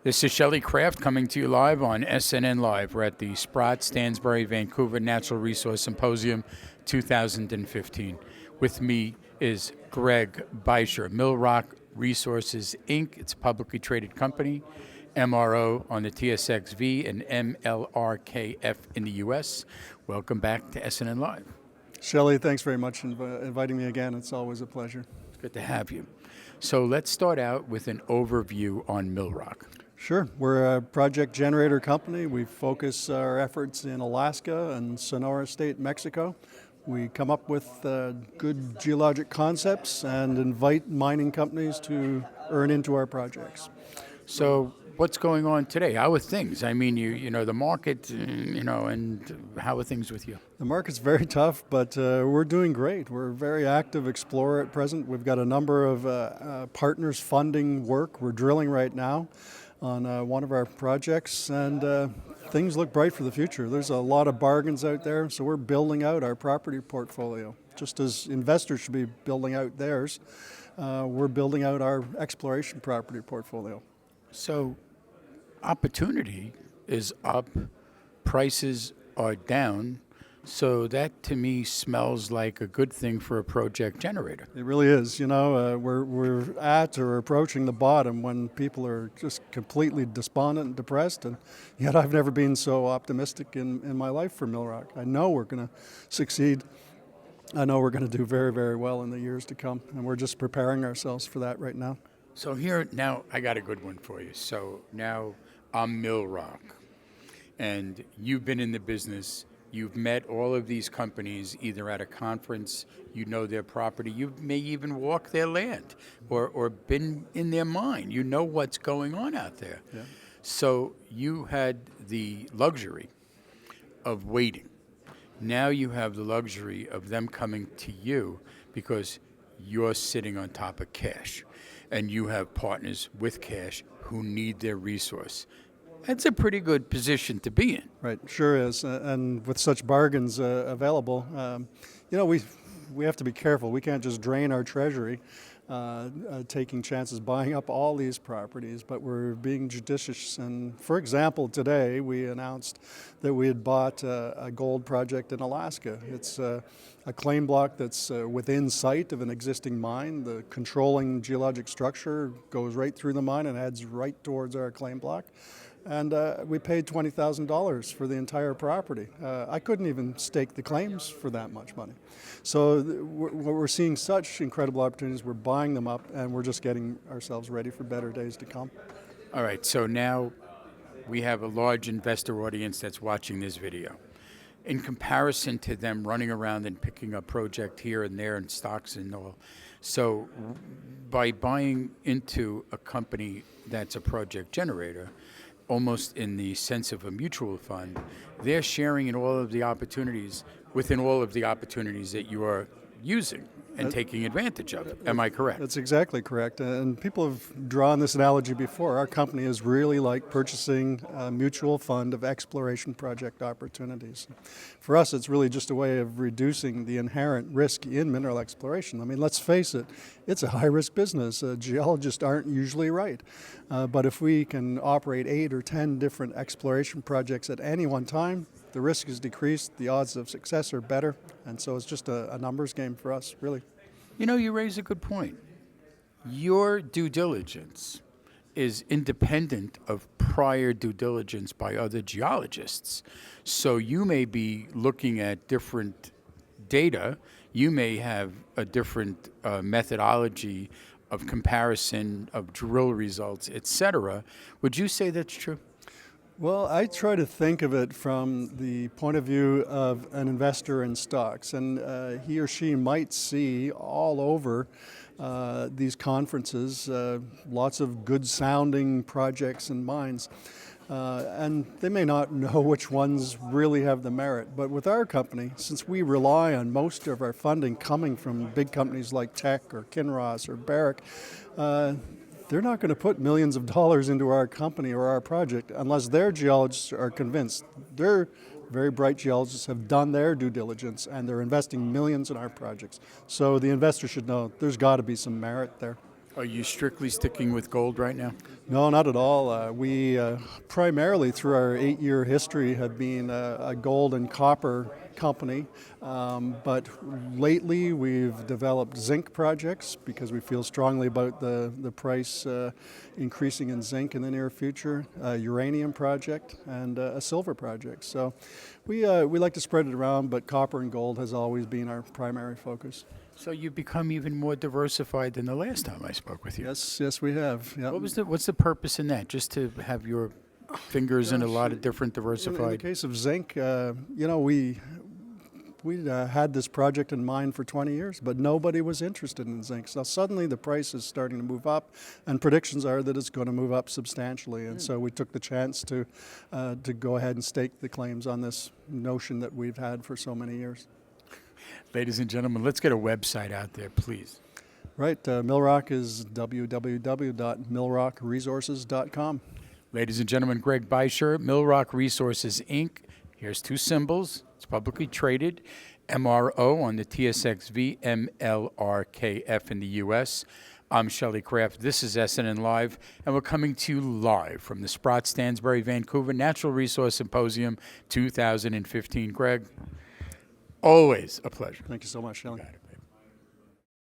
This is Shelley Kraft coming to you live on SNNLive. We're at the Sprott, Stansberry, Vancouver Natural Resource Symposium 2015. With me is Greg Beischer, Millrock Resources, Inc. It's a publicly traded company, MRO on the TSX-V and MLRKF in the U.S. Welcome back to SNNLive. Shelley, thanks very much for inviting me again. It's always a pleasure. It's good to have you. So let's start out with an overview on Millrock. Sure. We're a project generator company. We focus our efforts in Alaska and Sonora State, Mexico. We come up with good geologic concepts and invite mining companies to earn into our projects. So what's going on today? How are things? I mean, you know, the market, and how are things with you? The market's very tough, but we're doing great. We're a very active explorer at present. We've got a number of partners funding work. We're drilling right now on one of our projects, and things look bright for the future. There's a lot of bargains out there, so we're building out our property portfolio. Just as investors should be building out theirs, we're building out our exploration property portfolio. So opportunity is up, prices are down, so that to me smells like a good thing for a project generator. It really is. You know, we're at or approaching the bottom when people are just completely despondent and depressed, and yet I've never been so optimistic in my life for Millrock. I know we're going to succeed. I know we're going to do very, very well in the years to come, and we're just preparing ourselves for that right now. So here, now I got a good one for you. So now I'm Millrock, and you've been in the business. You've met all of these companies either at a conference, you know their property, you may even walk their land or been in their mine. You know what's going on out there. Yeah. So you had the luxury of waiting. Now you have the luxury of them coming to you because you're sitting on top of cash and you have partners with cash who need their resource. That's a pretty good position to be in. Right, sure is. And with such bargains available, we have to be careful. We can't just drain our treasury taking chances buying up all these properties, but we're being judicious. And for example, today we announced that we had bought a gold project in Alaska. It's a claim block that's within sight of an existing mine. The controlling geologic structure goes right through the mine and heads right towards our claim block. And we paid $20,000 for the entire property. I couldn't even stake the claims for that much money. So we're seeing such incredible opportunities. We're buying them up, and we're just getting ourselves ready for better days to come. All right, so now we have a large investor audience that's watching this video. In comparison to them running around and picking up project here and there and stocks and all, so by buying into a company that's a project generator, almost in the sense of a mutual fund, they're sharing in all of the opportunities within all of the opportunities that you are using and taking advantage of. Am I correct? That's exactly correct. And people have drawn this analogy before. Our company is really like purchasing a mutual fund of exploration project opportunities. For us, it's really just a way of reducing the inherent risk in mineral exploration. I mean, let's face it, it's a high-risk business. Geologists aren't usually right. But if we can operate 8 or 10 different exploration projects at any one time, the risk is decreased, the odds of success are better, and so it's just a numbers game for us, really. You know, you raise a good point. Your due diligence is independent of prior due diligence by other geologists. So you may be looking at different data, you may have a different methodology of comparison of drill results, etc. Would you say that's true? Well, I try to think of it from the point of view of an investor in stocks, and he or she might see all over these conferences lots of good-sounding projects and mines, and they may not know which ones really have the merit. But with our company, since we rely on most of our funding coming from big companies like Teck or Kinross or Barrick, they're not going to put millions of dollars into our company or our project unless their geologists are convinced. Their very bright geologists have done their due diligence and they're investing millions in our projects. So the investor should know there's got to be some merit there. Are you strictly sticking with gold right now? No, not at all. We primarily, through our 8-year history, have been a gold and copper company. But lately, we've developed zinc projects because we feel strongly about the price increasing in zinc in the near future, a uranium project, and a silver project. So we like to spread it around, but copper and gold has always been our primary focus. So you've become even more diversified than the last time I spoke with you. Yes, we have. Yep. What's the purpose in that? Just to have your fingers in a lot of different In the diversified. case of zinc, we had this project in mind for 20 years, but nobody was interested in zinc. So suddenly the price is starting to move up, and predictions are that it's going to move up substantially. And so we took the chance to go ahead and stake the claims on this notion that we've had for so many years. Ladies and gentlemen, let's get a website out there, please. Right, Millrock is www.millrockresources.com. Ladies and gentlemen, Greg Beischer, Millrock Resources, Inc. Here's two symbols. It's publicly traded. MRO on the TSX-V, MLRKF in the U.S. I'm Shelley Kraft. This is SNNLive, and we're coming to you live from the Sprott, Stansberry, Vancouver Natural Resource Symposium 2015. Greg, always a pleasure. Thank you so much, Shelley. Got it.